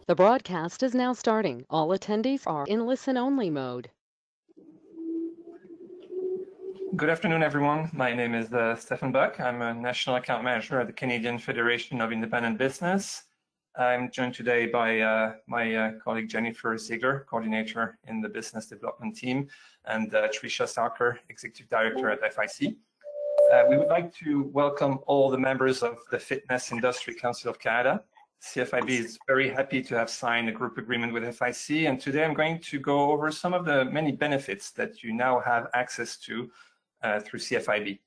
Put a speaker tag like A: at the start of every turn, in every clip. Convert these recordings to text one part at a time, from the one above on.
A: The broadcast is now starting. All attendees are in listen-only mode.
B: Good afternoon, everyone. My name is Stefan Buck. I'm a National Account Manager at the Canadian Federation of Independent Business. I'm joined today by my colleague Jennifer Ziegler, Coordinator in the Business Development Team, and Tricia Sarker, Executive Director at FIC. We would like to welcome all the members of the Fitness Industry Council of Canada. CFIB is very happy to have signed a group agreement with FIC, and today I'm going to go over some of the many benefits that you now have access to through CFIB.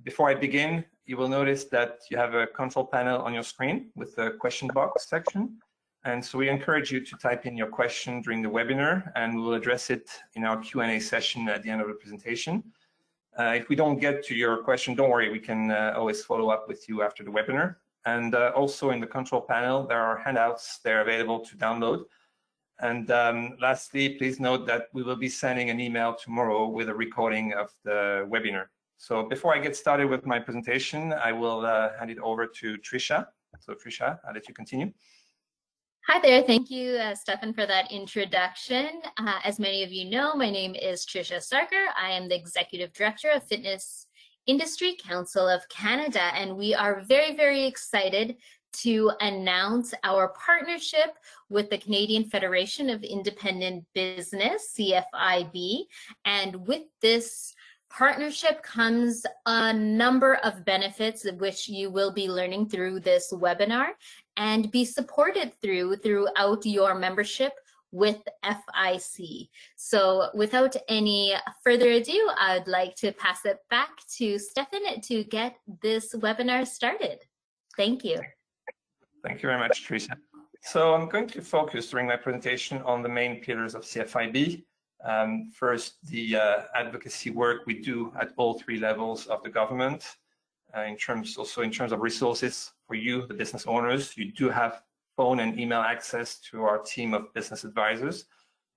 B: Before I begin, you will notice that you have a control panel on your screen with the question box section. And so we encourage you to type in your question during the webinar, and we will address it in our Q&A session at the end of the presentation. If we don't get to your question, don't worry, we can always follow up with you after the webinar. And also in the control panel, there are handouts. They're available to download. And lastly, please note that we will be sending an email tomorrow with a recording of the webinar. So before I get started with my presentation, I will hand it over to Tricia. So Tricia, I'll let you continue.
C: Hi there. Thank you, Stefan, for that introduction. As many of you know, my name is Tricia Sarker. I am the Executive Director of Fitness Industry Council of Canada, and we are very, very excited to announce our partnership with the Canadian Federation of Independent Business, CFIB. And with this partnership comes a number of benefits which you will be learning through this webinar and be supported throughout your membership with FIC. So without any further ado, I'd like to pass it back to Stefan to get this webinar started. Thank you.
B: Thank you very much, Tricia. So I'm going to focus during my presentation on the main pillars of CFIB. First, the advocacy work we do at all three levels of the government. In terms of resources for you, the business owners, you do have phone and email access to our team of business advisors,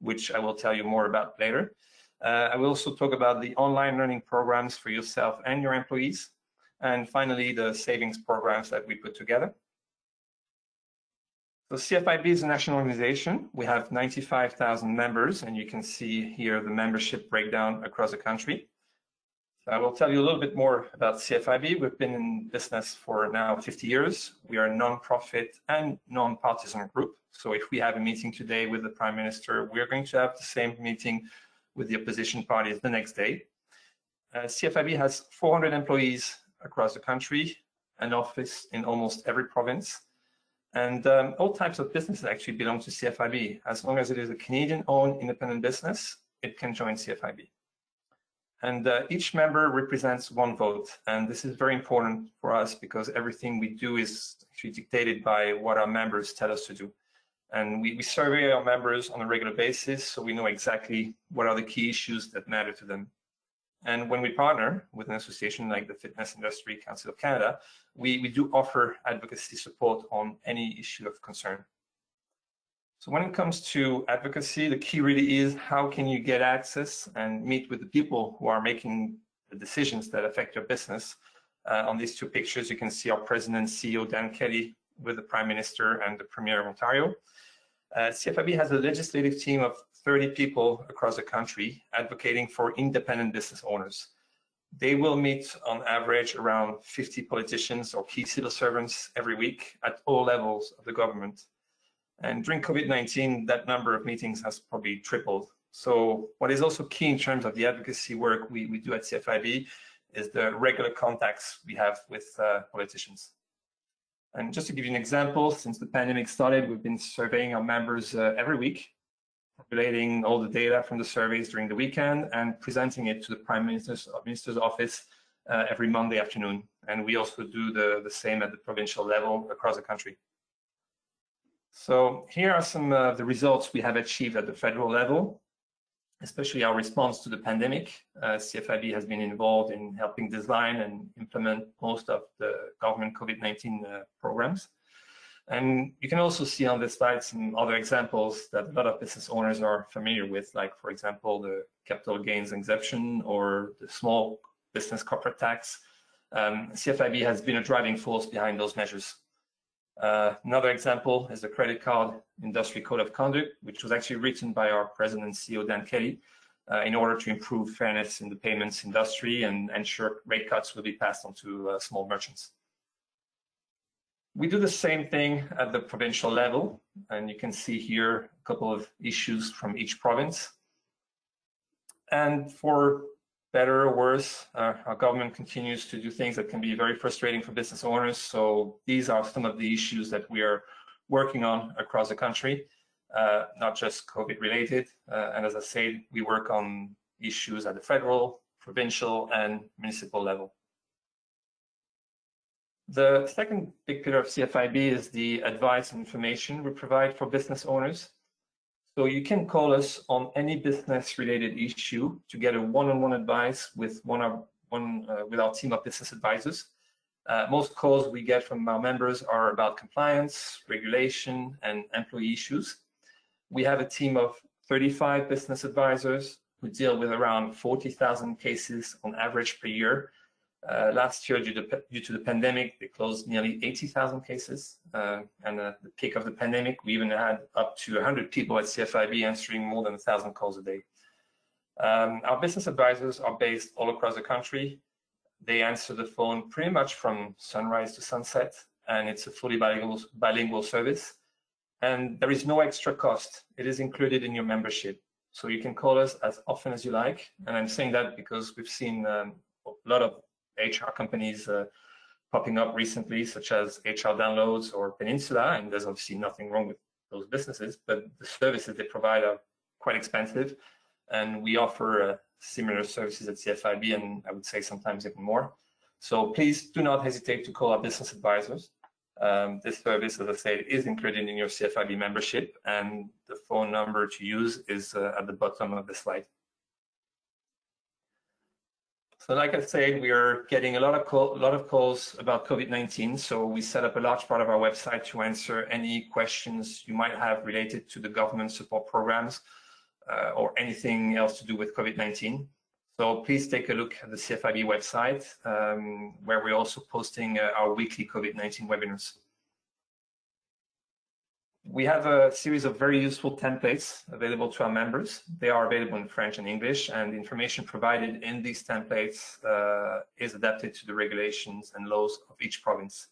B: which I will tell you more about later. I will also talk about the online learning programs for yourself and your employees. And finally, the savings programs that we put together. So CFIB is a national organization. We have 95,000 members, and you can see here the membership breakdown across the country. So I will tell you a little bit more about CFIB. We've been in business for now 50 years. We are a non-profit and non-partisan group. So if we have a meeting today with the Prime Minister, we're going to have the same meeting with the opposition parties the next day. CFIB has 400 employees across the country, an office in almost every province. And all types of businesses actually belong to CFIB. As long as it is a Canadian-owned independent business, it can join CFIB. And each member represents one vote. And this is very important for us because everything we do is actually dictated by what our members tell us to do. And we survey our members on a regular basis, so we know exactly what are the key issues that matter to them. And when we partner with an association like the Fitness Industry Council of Canada, we do offer advocacy support on any issue of concern. So when it comes to advocacy, the key really is how can you get access and meet with the people who are making the decisions that affect your business. On these two pictures, you can see our President and CEO, Dan Kelly, with the Prime Minister and the Premier of Ontario. CFIB has a legislative team of 30 people across the country advocating for independent business owners. They will meet on average around 50 politicians or key civil servants every week at all levels of the government. And during COVID-19, that number of meetings has probably tripled. So what is also key in terms of the advocacy work we do at CFIB is the regular contacts we have with politicians. And just to give you an example, since the pandemic started, we've been surveying our members every week, populating all the data from the surveys during the weekend and presenting it to the Prime Minister's office every Monday afternoon. And we also do the same at the provincial level across the country. So here are some of the results we have achieved at the federal level, especially our response to the pandemic. CFIB has been involved in helping design and implement most of the government COVID-19 programs. And you can also see on this slide some other examples that a lot of business owners are familiar with, like, for example, the capital gains exemption or the small business corporate tax. CFIB has been a driving force behind those measures. Another example is the Credit Card Industry Code of Conduct, which was actually written by our President and CEO, Dan Kelly, in order to improve fairness in the payments industry and ensure rate cuts will be passed on to small merchants. We do the same thing at the provincial level, and you can see here a couple of issues from each province. And for better or worse, our government continues to do things that can be very frustrating for business owners. So these are some of the issues that we are working on across the country, not just COVID related. And as I said, we work on issues at the federal, provincial, and municipal level. The second big pillar of CFIB is the advice and information we provide for business owners. So you can call us on any business-related issue to get a one-on-one advice with with our team of business advisors. Most calls we get from our members are about compliance, regulation, and employee issues. We have a team of 35 business advisors who deal with around 40,000 cases on average per year. Last year, due to the pandemic, they closed nearly 80,000 cases. And at the peak of the pandemic, we even had up to 100 people at CFIB answering more than 1,000 calls a day. Our business advisors are based all across the country. They answer the phone pretty much from sunrise to sunset, and it's a fully bilingual service. And there is no extra cost. It is included in your membership. So you can call us as often as you like. And I'm saying that because we've seen a lot of HR companies popping up recently, such as HR Downloads or Peninsula, and there's obviously nothing wrong with those businesses, but the services they provide are quite expensive, and we offer similar services at CFIB, and I would say sometimes even more. So please do not hesitate to call our business advisors. This service, as I said, is included in your CFIB membership, and the phone number to use is at the bottom of the slide. So like I said, we are getting a lot of calls about COVID-19. So we set up a large part of our website to answer any questions you might have related to the government support programs or anything else to do with COVID-19. So please take a look at the CFIB website, where we're also posting our weekly COVID-19 webinars. We have a series of very useful templates available to our members. They are available in French and English, and the information provided in these templates is adapted to the regulations and laws of each province.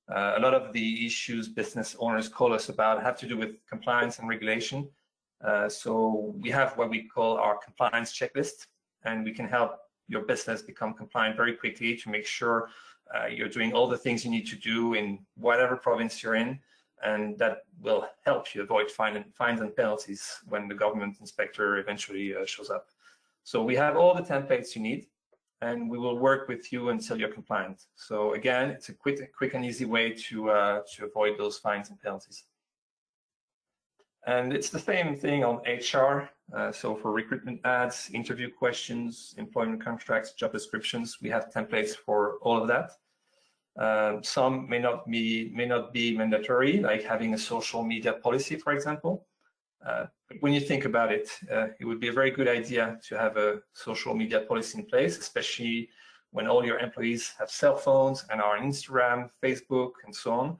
B: A lot of the issues business owners call us about have to do with compliance and regulation. So we have what we call our compliance checklist, and we can help your business become compliant very quickly to make sure you're doing all the things you need to do in whatever province you're in. And that will help you avoid fines and penalties when the government inspector eventually shows up. So we have all the templates you need, and we will work with you until you're compliant. So again, it's a quick and easy way to avoid those fines and penalties. And it's the same thing on HR. So for recruitment ads, interview questions, employment contracts, job descriptions, we have templates for all of that. Some may not be mandatory, like having a social media policy, for example. But when you think about it, it would be a very good idea to have a social media policy in place, especially when all your employees have cell phones and are on Instagram, Facebook, and so on.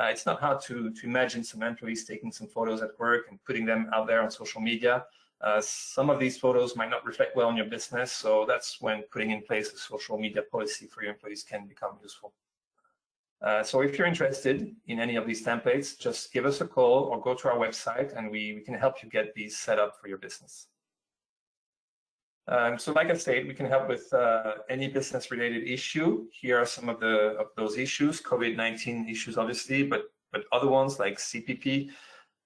B: It's not hard to imagine some employees taking some photos at work and putting them out there on social media. Some of these photos might not reflect well on your business, so that's when putting in place a social media policy for your employees can become useful. So if you're interested in any of these templates, just give us a call or go to our website, and we can help you get these set up for your business. So like I said, we can help with any business-related issue. Here are some of those issues, COVID-19 issues, obviously, but other ones like CPP,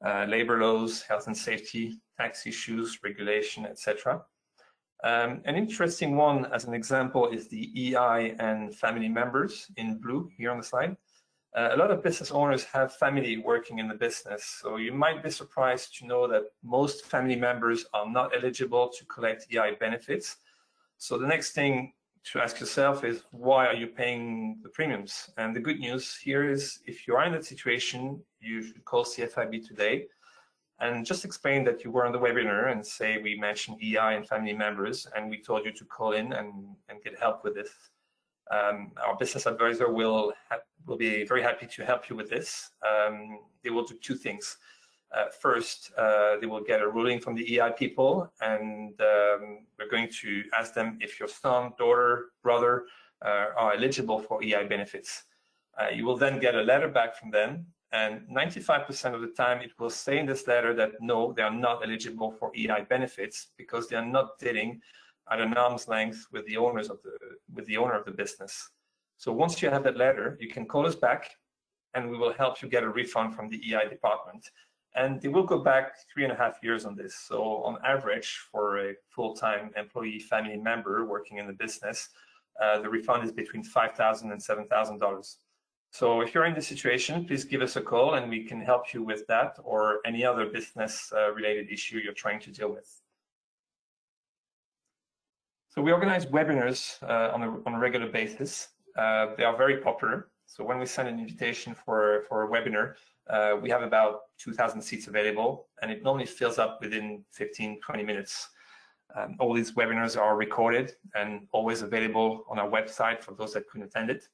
B: labor laws, health and safety, tax issues, regulation, etc. An interesting one, as an example, is the EI and family members in blue here on the slide. A lot of business owners have family working in the business, so you might be surprised to know that most family members are not eligible to collect EI benefits. So the next thing to ask yourself is, why are you paying the premiums? And the good news here is, if you are in that situation, you should call CFIB today and just explain that you were on the webinar and say we mentioned EI and family members, and we told you to call in and get help with this. Our business advisor will be very happy to help you with this. They will do two things. First, they will get a ruling from the EI people, and we're going to ask them if your son, daughter, brother are eligible for EI benefits. You will then get a letter back from them, and 95% of the time it will say in this letter that no, they are not eligible for EI benefits because they are not dealing at an arm's length with the owner of the business. So once you have that letter, you can call us back, and we will help you get a refund from the EI department. And they will go back 3.5 years on this. So on average, for a full-time employee family member working in the business, the refund is between $5,000 and $7,000. So if you're in this situation, please give us a call and we can help you with that or any other business related issue you're trying to deal with. So we organize webinars on a regular basis. They are very popular. So when we send an invitation for a webinar, we have about 2,000 seats available, and it normally fills up within 15-20 minutes. All these webinars are recorded and always available on our website for those that couldn't attend it.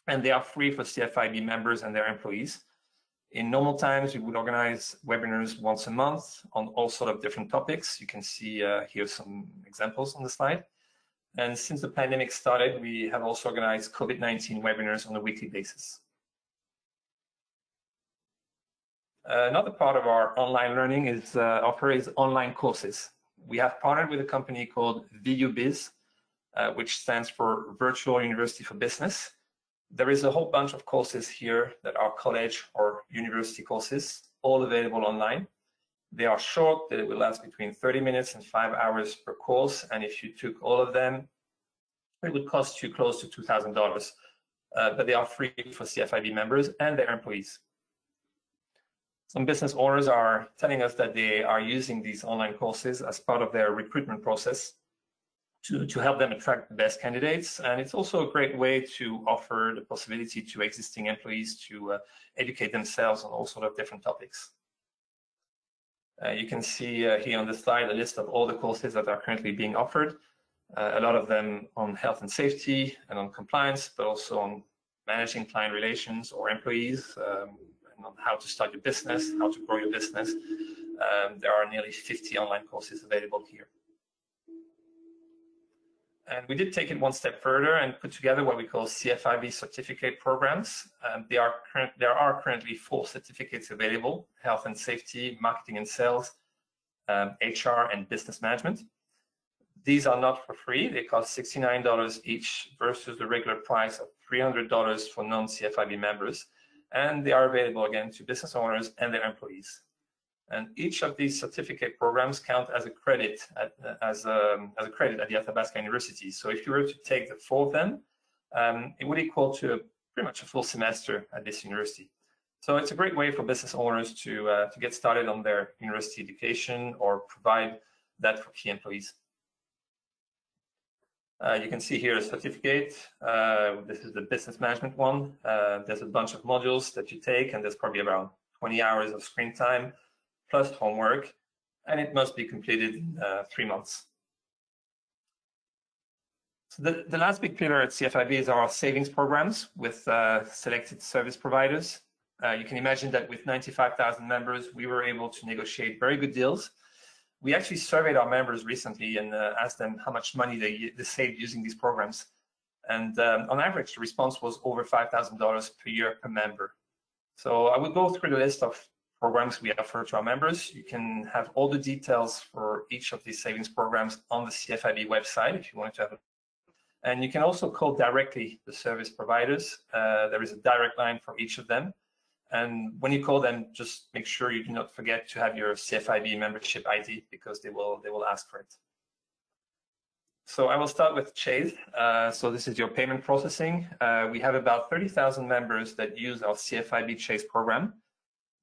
B: And they are free for CFIB members and their employees. In normal times, we would organize webinars once a month on all sorts of different topics. You can see here some examples on the slide. And since the pandemic started, we have also organized COVID-19 webinars on a weekly basis. Another part of our online learning is online courses. We have partnered with a company called VU Biz, which stands for Virtual University for Business. There is a whole bunch of courses here that are college or university courses, all available online. They are short, they will last between 30 minutes and 5 hours per course. And if you took all of them, it would cost you close to $2,000. But they are free for CFIB members and their employees. Some business owners are telling us that they are using these online courses as part of their recruitment process to help them attract the best candidates. And it's also a great way to offer the possibility to existing employees to educate themselves on all sorts of different topics. You can see here on this slide a list of all the courses that are currently being offered. A lot of them on health and safety and on compliance, but also on managing client relations or employees, and on how to start your business, how to grow your business. There are nearly 50 online courses available here. And we did take it one step further and put together what we call CFIB certificate programs. There are currently 4 certificates available: health and safety, marketing and sales, HR, and business management. These are not for free. They cost $69 each versus the regular price of $300 for non-CFIB members. And they are available again to business owners and their employees. And each of these certificate programs count as a credit at the Athabasca University. So if you were to take the 4 of them, it would equal to pretty much a full semester at this university. So it's a great way for business owners to get started on their university education or provide that for key employees. You can see here a certificate. This is the business management one. There's a bunch of modules that you take, and there's probably around 20 hours of screen time plus homework, and it must be completed in 3 months. So the last big pillar at CFIB is our savings programs with selected service providers. You can imagine that with 95,000 members, we were able to negotiate very good deals. We actually surveyed our members recently and asked them how much money they saved using these programs. And on average, the response was over $5,000 per year per member. So I will go through the list of programs we offer to our members. You can have all the details for each of these savings programs on the CFIB website if you want to have it. And you can also call directly the service providers. There is a direct line for each of them. And when you call them, just make sure you do not forget to have your CFIB membership ID because they will ask for it. So I will start with Chase. So this is your payment processing. We have about 30,000 members that use our CFIB Chase program.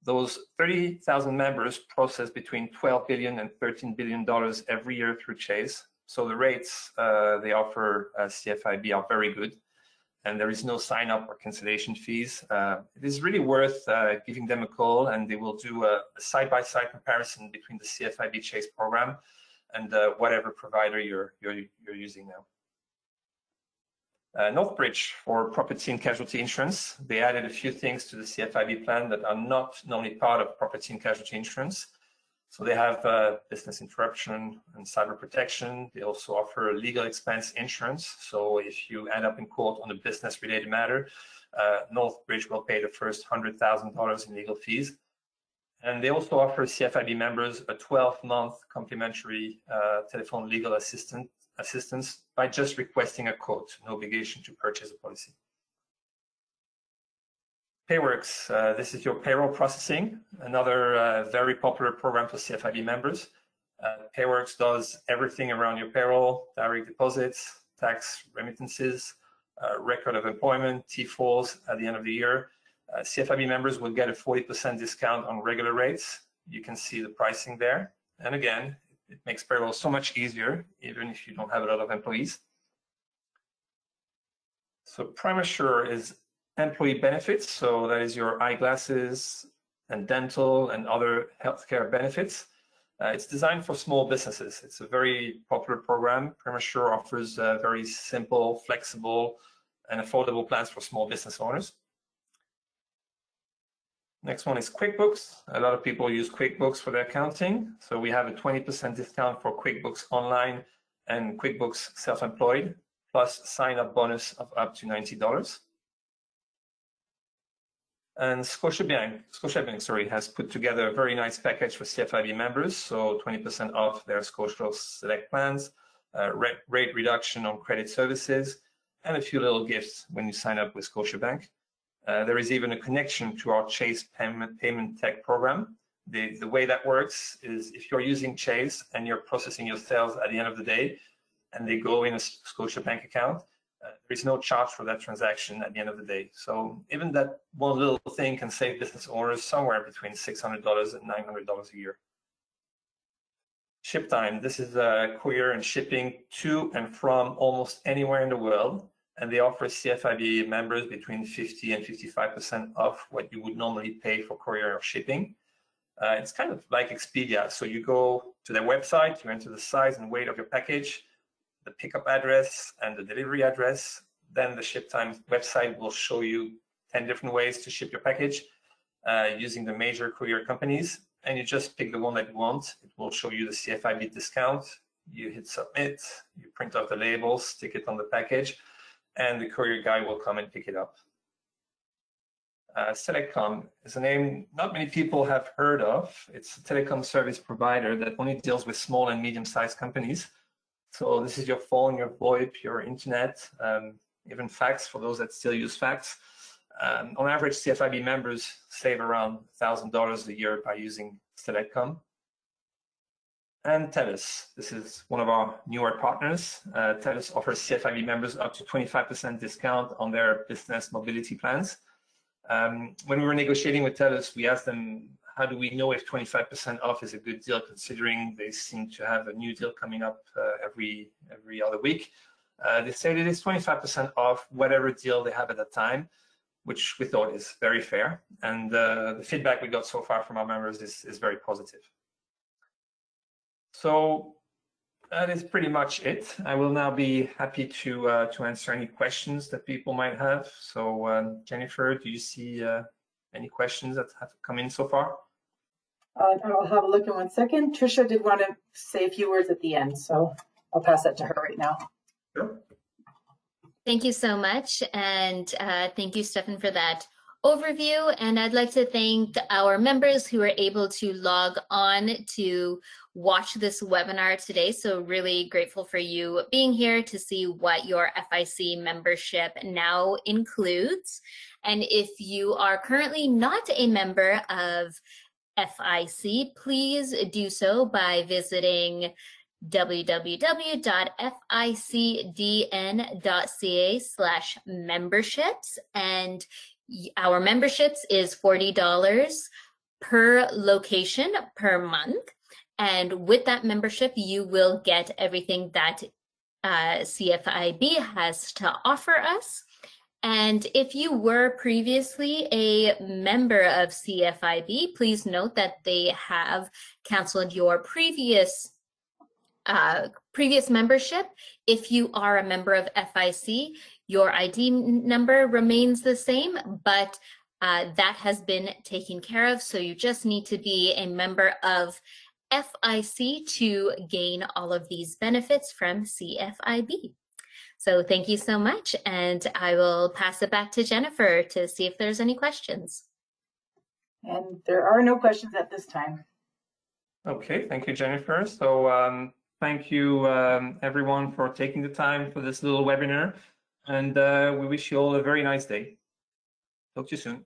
B: Those 30,000 members process between $12 billion and $13 billion every year through Chase. So the rates they offer CFIB are very good, and there is no sign-up or cancellation fees. It is really worth giving them a call, and they will do a side-by-side comparison between the CFIB Chase program and whatever provider you're using now. Northbridge for property and casualty insurance. They added a few things to the CFIB plan that are not normally part of property and casualty insurance. So they have business interruption and cyber protection. They also offer legal expense insurance. So if you end up in court on a business-related matter, Northbridge will pay the first $100,000 in legal fees. And they also offer CFIB members a 12-month complimentary telephone legal assistance by just requesting a quote, no obligation to purchase a policy. Payworks, this is your payroll processing, another very popular program for CFIB members. Payworks does everything around your payroll, direct deposits, tax remittances, record of employment, T4s at the end of the year. CFIB members will get a 40% discount on regular rates. You can see the pricing there. And again, it makes payroll so much easier, even if you don't have a lot of employees. So Premature is employee benefits. So that is your eyeglasses and dental and other healthcare benefits. It's designed for small businesses. It's a very popular program. Premature offers very simple, flexible, and affordable plans for small business owners. Next one is Quickbooks. A lot of people use Quickbooks for their accounting. So we have a 20% discount for Quickbooks Online and Quickbooks Self-Employed, plus sign-up bonus of up to $90. And Scotiabank, has put together a very nice package for CFIB members. So 20% off their Scotia Select plans, rate reduction on credit services, and a few little gifts when you sign up with Scotiabank. There is even a connection to our Chase payment tech program. The way that works is if you're using Chase and you're processing your sales at the end of the day, and they go in a Scotiabank account, there is no charge for that transaction at the end of the day. So even that one little thing can save business owners somewhere between $600 and $900 a year. Ship time, this is courier and shipping to and from almost anywhere in the world. And they offer CFIB members between 50 and 55% off what you would normally pay for courier or shipping. It's kind of like Expedia. So you go to their website, you enter the size and weight of your package, the pickup address and the delivery address. Then the Ship Time website will show you 10 different ways to ship your package using the major courier companies. And you just pick the one that you want. It will show you the CFIB discount. You hit submit, you print out the label, stick it on the package, and the courier guy will come and pick it up. Selectcom is a name not many people have heard of. It's a telecom service provider that only deals with small and medium-sized companies. So this is your phone, your VoIP, your internet, even fax for those that still use fax. On average, CFIB members save around $1,000 a year by using Selectcom. And TELUS, this is one of our newer partners. TELUS offers CFIB members up to 25% discount on their business mobility plans. When we were negotiating with TELUS, we asked them, how do we know if 25% off is a good deal, considering they seem to have a new deal coming up every other week? They said it is 25% off whatever deal they have at the time, which we thought is very fair. And the feedback we got so far from our members is very positive. So that is pretty much it. I will now be happy to answer any questions that people might have. So Jennifer, do you see any questions that have come in so far?
D: I'll have a look in 1 second. Trisha did want to say a few words at the end, so I'll pass that to her right now.
B: Sure.
C: Thank you so much. And thank you, Stefan, for that overview. And I'd like to thank our members who were able to log on to watch this webinar today. So really grateful for you being here to see what your FIC membership now includes. And if you are currently not a member of FIC, please do so by visiting www.ficdn.ca/memberships, and our memberships is $40 per location per month. And with that membership, you will get everything that CFIB has to offer us. And if you were previously a member of CFIB, please note that they have canceled your previous membership. If you are a member of FIC, Your ID number remains the same, but that has been taken care of. So you just need to be a member of FIC to gain all of these benefits from CFIB. So thank you so much, and I will pass it back to Jennifer to see if there's any questions.
D: And there are no questions at this time.
B: Okay, thank you, Jennifer. So thank you, everyone, for taking the time for this little webinar. And we wish you all a very nice day. Talk to you soon.